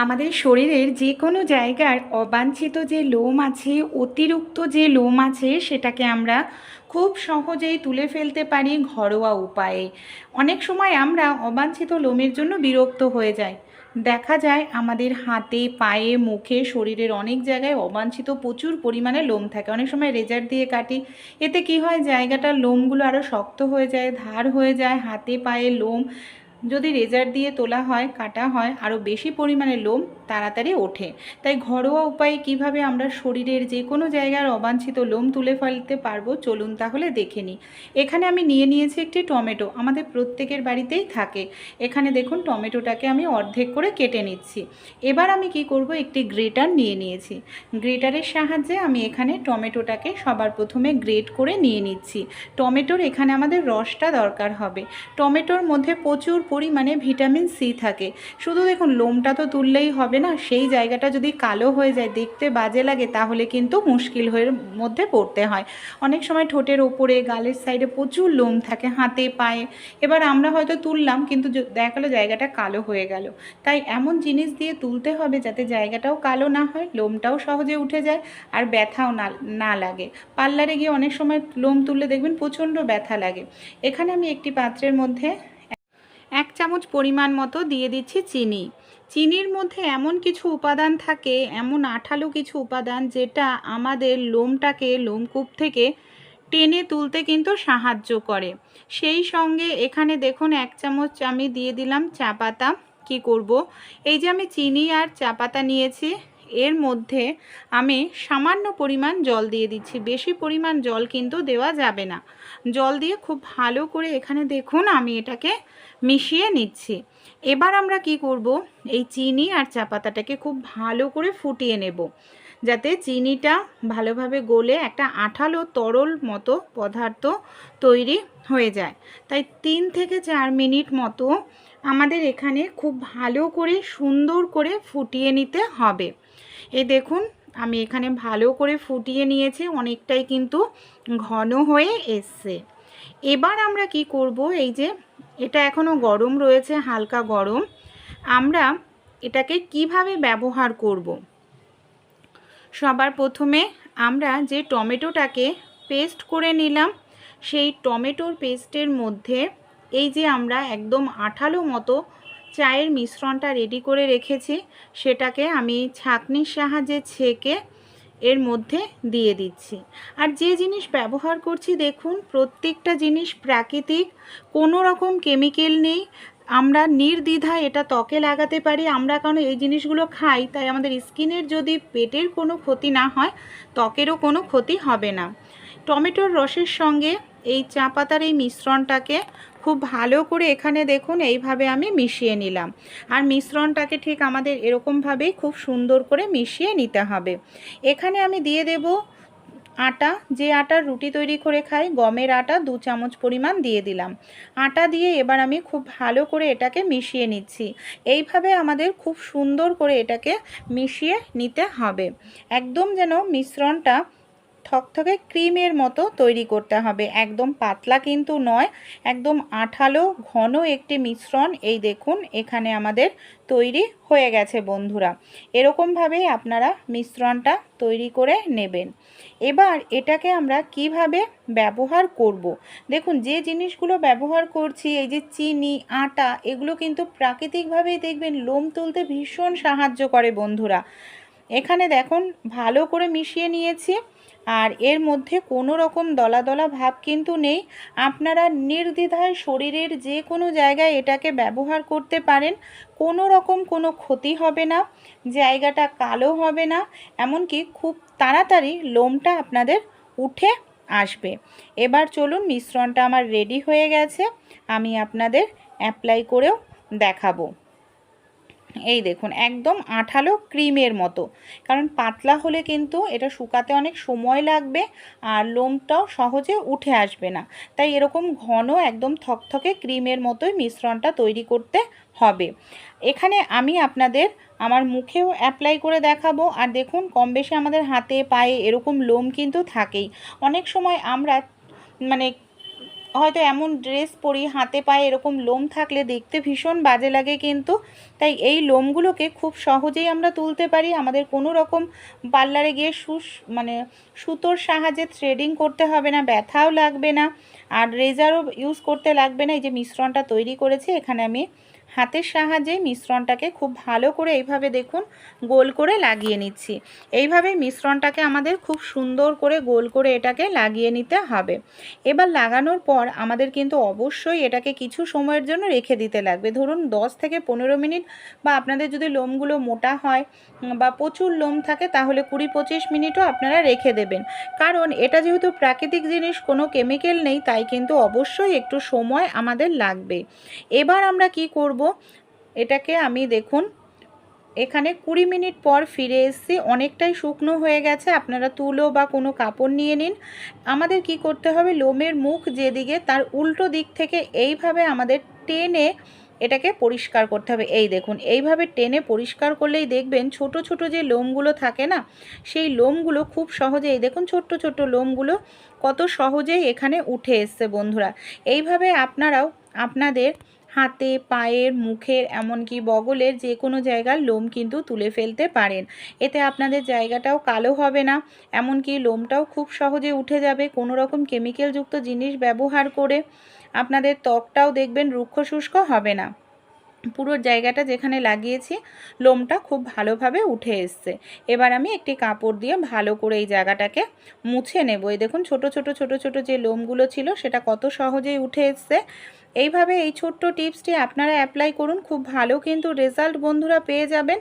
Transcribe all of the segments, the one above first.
আমাদের শরীরের যে কোনো জায়গার অবাঞ্ছিত যে লোম আছে, অতিরিক্ত যে লোম আছে, সেটাকে আমরা খুব সহজেই তুলে ফেলতে পারি ঘরোয়া উপায়ে। অনেক সময় আমরা অবাঞ্ছিত লোমের জন্য বিরক্ত হয়ে যাই। দেখা যায় আমাদের হাতে, পায়ে, মুখে, শরীরের অনেক জায়গায় অবাঞ্ছিত প্রচুর পরিমাণে লোম থাকে। অনেক সময় রেজার দিয়ে কাটি, এতে কি হয়, জায়গাটার লোমগুলো আরও শক্ত হয়ে যায়, ধার হয়ে যায়। হাতে পায়ে লোম যদি রেজার দিয়ে তোলা হয়, কাটা হয়, আরও বেশি পরিমাণে লোম তাড়াতাড়ি ওঠে। তাই ঘরোয়া উপায়ে কিভাবে আমরা শরীরের যে কোনো জায়গার অবাঞ্ছিত লোম তুলে ফেলতে পারবো, চলুন তাহলে দেখে নিই। এখানে আমি নিয়ে নিয়েছি একটি টমেটো, আমাদের প্রত্যেকের বাড়িতেই থাকে। এখানে দেখুন টমেটোটাকে আমি অর্ধেক করে কেটে নিচ্ছি। এবার আমি কি করব, একটি গ্রেটার নিয়ে নিয়েছি। গ্রেটারের সাহায্যে আমি এখানে টমেটোটাকে সবার প্রথমে গ্রেট করে নিয়ে নিচ্ছি। টমেটোর এখানে আমাদের রসটা দরকার হবে। টমেটোর মধ্যে প্রচুর পরিমাণে ভিটামিন সি থাকে। শুধু দেখুন লোমটা তো তুললেই হবে না, সেই জায়গাটা যদি কালো হয়ে যায়, দেখতে বাজে লাগে, তাহলে কিন্তু মুশকিল হয়ে মধ্যে পড়তে হয়। অনেক সময় ঠোঁটের ওপরে, গালের সাইডে প্রচুর লোম থাকে, হাতে পায়ে। এবার আমরা হয়তো তুললাম, কিন্তু দেখা গেলো জায়গাটা কালো হয়ে গেল। তাই এমন জিনিস দিয়ে তুলতে হবে যাতে জায়গাটাও কালো না হয়, লোমটাও সহজে উঠে যায়, আর ব্যথাও না না লাগে। পার্লারে গিয়ে অনেক সময় লোম তুললে দেখবেন প্রচণ্ড ব্যথা লাগে। এখানে আমি একটি পাত্রের মধ্যে 1 চামচ পরিমাণ মতো দিয়ে দিচ্ছি চিনি। চিনির মধ্যে এমন কিছু উপাদান থাকে, এমন আঠালো কিছু উপাদান, যেটা আমাদের লোমটাকে লোমকূপ থেকে টেনে তুলতে কিন্তু সাহায্য করে। সেই সঙ্গে এখানে দেখুন 1 চামচ আমি দিয়ে দিলাম চা পাতা। কী করব, এই যে আমি চিনি আর চা পাতা নিয়েছি, এর মধ্যে আমি সামান্য পরিমাণ জল দিয়ে দিচ্ছি। বেশি পরিমাণ জল কিন্তু দেওয়া যাবে না। জল দিয়ে খুব ভালো করে এখানে দেখুন আমি এটাকে মিশিয়ে নিচ্ছি। এবার আমরা কি করব, এই চিনি আর চা পাতাটাকে খুব ভালো করে ফুটিয়ে নেব, যাতে চিনিটা ভালোভাবে গলে একটা আঠালো তরল মতো পদার্থ তৈরি হয়ে যায়। তাই 3 থেকে 4 মিনিট মতো আমাদের এখানে খুব ভালো করে সুন্দর করে ফুটিয়ে নিতে হবে। এই দেখুন আমি এখানে ভালো করে ফুটিয়ে নিয়েছি, অনেকটাই কিন্তু ঘন হয়ে এসছে। এবার আমরা কি করব, এই যে এটা এখনও গরম রয়েছে, হালকা গরম, আমরা এটাকে কিভাবে ব্যবহার করব। সবার প্রথমে আমরা যে টমেটোটাকে পেস্ট করে নিলাম, সেই টমেটোর পেস্টের মধ্যে এই যে আমরা একদম আঠালো মতো চায়ের মিশ্রণটা রেডি করে রেখেছি, সেটাকে আমি ছাঁকনির সাহায্যে ছেঁকে এর মধ্যে দিয়ে দিচ্ছি। আর যে জিনিস ব্যবহার করছি দেখুন, প্রত্যেকটা জিনিস প্রাকৃতিক, কোনো রকম কেমিক্যাল নেই। আমরা নির্দ্বিধায় এটা ত্বকে লাগাতে পারি। আমরা কারণ এই জিনিসগুলো খাই, তাই আমাদের স্কিনের যদি পেটের কোনো ক্ষতি না হয়, ত্বকেরও কোনো ক্ষতি হবে না। টমেটোর রসের সঙ্গে এই চা পাতার এই মিশ্রণটাকে খুব ভালো করে এখানে দেখুন এইভাবে আমি মিশিয়ে নিলাম। আর মিশ্রণটাকে ঠিক আমাদের এরকমভাবেই খুব সুন্দর করে মিশিয়ে নিতে হবে। এখানে আমি দিয়ে দেব আটা, যে আটার রুটি তৈরি করে খাই, গমের আটা 2 চামচ পরিমাণ দিয়ে দিলাম। আটা দিয়ে এবার আমি খুব ভালো করে এটাকে মিশিয়ে নিচ্ছি। এইভাবে আমাদের খুব সুন্দর করে এটাকে মিশিয়ে নিতে হবে, একদম যেন মিশ্রণটা থকথকে ক্রিমের মতো তৈরি করতে হবে। একদম পাতলা কিন্তু নয়, একদম আঠালো ঘন একটি মিশ্রণ। এই দেখুন এখানে আমাদের তৈরি হয়ে গেছে বন্ধুরা। এরকমভাবেই আপনারা মিশ্রণটা তৈরি করে নেবেন। এবার এটাকে আমরা কিভাবে ব্যবহার করব। দেখুন যে জিনিসগুলো ব্যবহার করছি, এই যে চিনি, আটা, এগুলো কিন্তু প্রাকৃতিকভাবেই দেখবেন লোম তুলতে ভীষণ সাহায্য করে বন্ধুরা। এখানে দেখুন ভালো করে মিশিয়ে নিয়েছি, আর এর মধ্যে কোনো রকম দলা দলা ভাব কিন্তু নেই। আপনারা নির্দ্বিধায় শরীরের যে কোনো জায়গায় এটাকে ব্যবহার করতে পারেন, কোনো রকম কোনো ক্ষতি হবে না, জায়গাটা কালো হবে না, এমনকি খুব তাড়াতাড়ি লোমটা আপনাদের উঠে আসবে। এবার চলুন, মিশ্রণটা আমার রেডি হয়ে গেছে, আমি আপনাদের অ্যাপ্লাই করেও দেখাবো। এই দেখুন একদম আঠালো ক্রিমের মতো, কারণ পাতলা হলে কিন্তু এটা শুকাতে অনেক সময় লাগবে, আর লোমটাও সহজে উঠে আসবে না। তাই এরকম ঘন একদম থকথকে ক্রিমের মতোই মিশ্রণটা তৈরি করতে হবে। এখানে আমি আপনাদের আমার মুখেও অ্যাপ্লাই করে দেখাবো। আর দেখুন কম বেশি আমাদের হাতে পায়ে এরকম লোম কিন্তু থাকেই। অনেক সময় আমরা মানে হয়তো এমন ড্রেস পরি হাতে পায়ে এরকম লোম থাকলে দেখতে ভীষণ বাজে লাগে কিন্তু। তাই এই লোমগুলোকে খুব সহজেই আমরা তুলতে পারি। আমাদের কোনো রকম পার্লারে গিয়ে মানে সুতোর সাহায্যে থ্রেডিং করতে হবে না, ব্যথাও লাগবে না, আর রেজারও ইউজ করতে লাগবে না। এই যে মিশ্রণটা তৈরি করেছি, এখানে আমি হাতের সাহায্যে মিশ্রণটাকে খুব ভালো করে এইভাবে দেখুন গোল করে লাগিয়ে নিচ্ছি। এইভাবেই মিশ্রণটাকে আমাদের খুব সুন্দর করে গোল করে এটাকে লাগিয়ে নিতে হবে। এবার লাগানোর পর আমাদের কিন্তু অবশ্যই এটাকে কিছু সময়ের জন্য রেখে দিতে লাগবে। ধরুন 10 থেকে 15 মিনিট, বা আপনাদের যদি লোমগুলো মোটা হয় বা প্রচুর লোম থাকে তাহলে 20-25 মিনিটও আপনারা রেখে দেবেন। কারণ এটা যেহেতু প্রাকৃতিক জিনিস, কোনো কেমিক্যাল নেই, তাই কিন্তু অবশ্যই একটু সময় আমাদের লাগবে। এবার আমরা কি করব, এটাকে আমি দেখুন এখানে 20 মিনিট পর ফিরে এসেছি, অনেকটাই শুকনো হয়ে গেছে। আপনারা তুলো বা কোনো কাপড় নিয়ে নিন। আমাদের কি করতে হবে, লোমের মুখ যেদিকে তার উল্টো দিক থেকে এইভাবে আমাদের টেনে এটাকে পরিষ্কার করতে হবে। এই দেখুন এইভাবে টেনে পরিষ্কার করলেই দেখবেন ছোট ছোট যে লোমগুলো থাকে না, সেই লোমগুলো খুব সহজেই দেখুন ছোট্ট ছোট্ট লোমগুলো কত সহজেই এখানে উঠে এসছে বন্ধুরা। এইভাবে আপনারাও আপনাদের হাতে, পায়ের, মুখের, এমনকি বগলের যে কোনো জায়গার লোম কিন্তু তুলে ফেলতে পারেন। এতে আপনাদের জায়গাটাও কালো হবে না, এমনকি লোমটাও খুব সহজে উঠে যাবে। কোনো রকম কেমিক্যালযুক্ত জিনিস ব্যবহার করে আপনাদের ত্বকটাও দেখবেন রুক্ষ শুষ্ক হবে না। পুরো জায়গাটা যেখানে লাগিয়েছি লোমটা খুব ভালোভাবে উঠে এসছে। এবার আমি একটি কাপড় দিয়ে ভালো করে এই জায়গাটাকে মুছে নেব। এই দেখুন ছোট ছোট ছোট ছোট যে লোমগুলো ছিল সেটা কত সহজেই উঠে এসছে। এইভাবে এই ছোট্ট টিপসটি আপনারা অ্যাপ্লাই করুন, খুব ভালো কিন্তু রেজাল্ট বন্ধুরা পেয়ে যাবেন।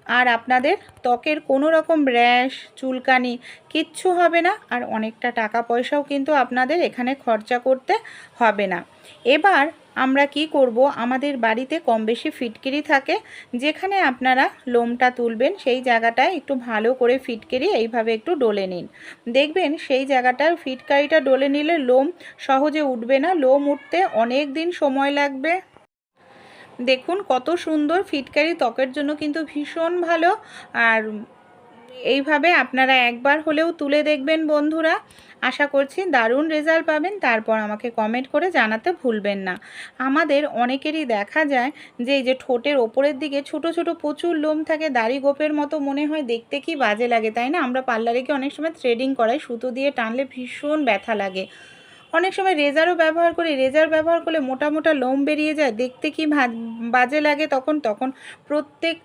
আর আপনাদের ত্বকের কোনো রকম র্যাশ, চুলকানি কিচ্ছু হবে না, আর অনেকটা টাকা পয়সাও কিন্তু আপনাদের এখানে খরচা করতে হবে না। এবার আমরা কি করব, আমাদের বাড়িতে কম বেশি ফিটকিরি থাকে, যেখানে আপনারা লোমটা তুলবেন সেই জায়গাটায় একটু ভালো করে ফিটকিরি এইভাবে একটু ডলে নিন। দেখবেন সেই জায়গাটার ফিটকারিটা ডলে নিলে লোম সহজে উঠবে না, লোম উঠতে অনেক দিন সময় লাগবে। দেখুন কত সুন্দর, ফিটকারি ত্বকের জন্য কিন্তু ভীষণ ভালো। আর এইভাবে আপনারা একবার হলেও তুলে দেখবেন বন্ধুরা, আশা করছি দারুণ রেজাল্ট পাবেন। তারপর আমাকে কমেন্ট করে জানাতে ভুলবেন না। আমাদের অনেকেরই দেখা যায় যে এই যে ঠোঁটের ওপরের দিকে ছোট ছোট প্রচুর লোম থাকে, দাড়ি গোপের মতো মনে হয়, দেখতে কি বাজে লাগে তাই না? আমরা পার্লারে গিয়ে অনেক সময় থ্রেডিং করাই, সুতো দিয়ে টানলে ভীষণ ব্যথা লাগে। অনেক সময় রেজারও ব্যবহার করি, রেজার ব্যবহার করলে মোটা মোটা লোম বেরিয়ে যায়, দেখতে কি বাজে লাগে। তখন প্রত্যেক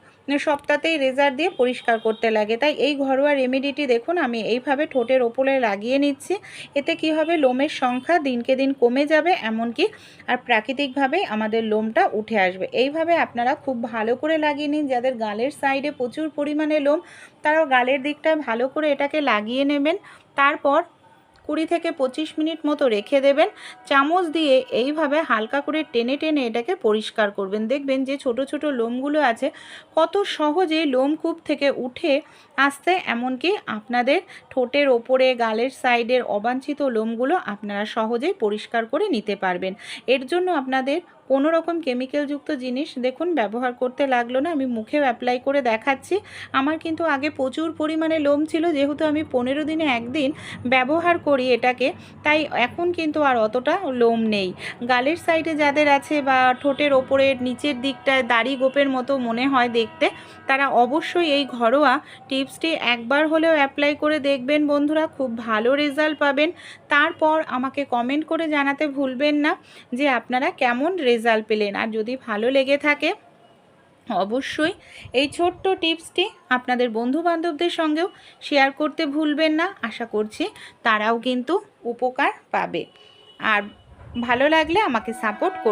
সপ্তাহতেই রেজার দিয়ে পরিষ্কার করতে লাগে। তাই এই ঘরোয়া রেমেডিটি দেখুন আমি এইভাবে ঠোঁটের ওপরে লাগিয়ে নিচ্ছি। এতে কি হবে, লোমের সংখ্যা দিনকে দিন কমে যাবে, এমনকি আর প্রাকৃতিকভাবে আমাদের লোমটা উঠে আসবে। এইভাবে আপনারা খুব ভালো করে লাগিয়ে নিন। যাদের গালের সাইডে প্রচুর পরিমাণে লোম, তারাও গালের দিকটা ভালো করে এটাকে লাগিয়ে নেবেন। তারপর 20 থেকে 25 মিনিট মতো রেখে দেবেন। চামচ দিয়ে এইভাবে হালকা করে টেনে টেনে এটাকে পরিষ্কার করবেন। দেখবেন যে ছোট ছোট লোমগুলো আছে কত সহজে লোমকূপ থেকে উঠে আসতে, এমনকি আপনাদের ঠোঁটের ওপরে, গালের সাইডের অবাঞ্ছিত লোমগুলো আপনারা সহজেই পরিষ্কার করে নিতে পারবেন। এর জন্য আপনাদের কোনো রকম কেমিক্যালযুক্ত জিনিস দেখুন ব্যবহার করতে লাগলো না। আমি মুখেও অ্যাপ্লাই করে দেখাচ্ছি। আমার কিন্তু আগে প্রচুর পরিমাণে লোম ছিল, যেহেতু আমি 15 দিনে একদিন ব্যবহার করি এটাকে, তাই এখন কিন্তু আর অতটা লোম নেই। গালের সাইডে যাদের আছে বা ঠোঁটের ওপরের নিচের দিকটায় দাড়ি গোপের মতো মনে হয় দেখতে, তারা অবশ্যই এই ঘরোয়া টিপসটি একবার হলেও অ্যাপ্লাই করে দেখবেন বন্ধুরা, খুব ভালো রেজাল্ট পাবেন। তারপর আমাকে কমেন্ট করে জানাতে ভুলবেন না যে আপনারা কেমন রেজাল্ট পেলেন। আর যদি ভালো লেগে থাকে অবশ্যই এই ছোট্ট টিপসটি আপনাদের বন্ধুবান্ধবদের সঙ্গেও শেয়ার করতে ভুলবেন না। আশা করছি তারাও কিন্তু উপকার পাবে। আর ভালো লাগলে আমাকে সাপোর্ট করবে।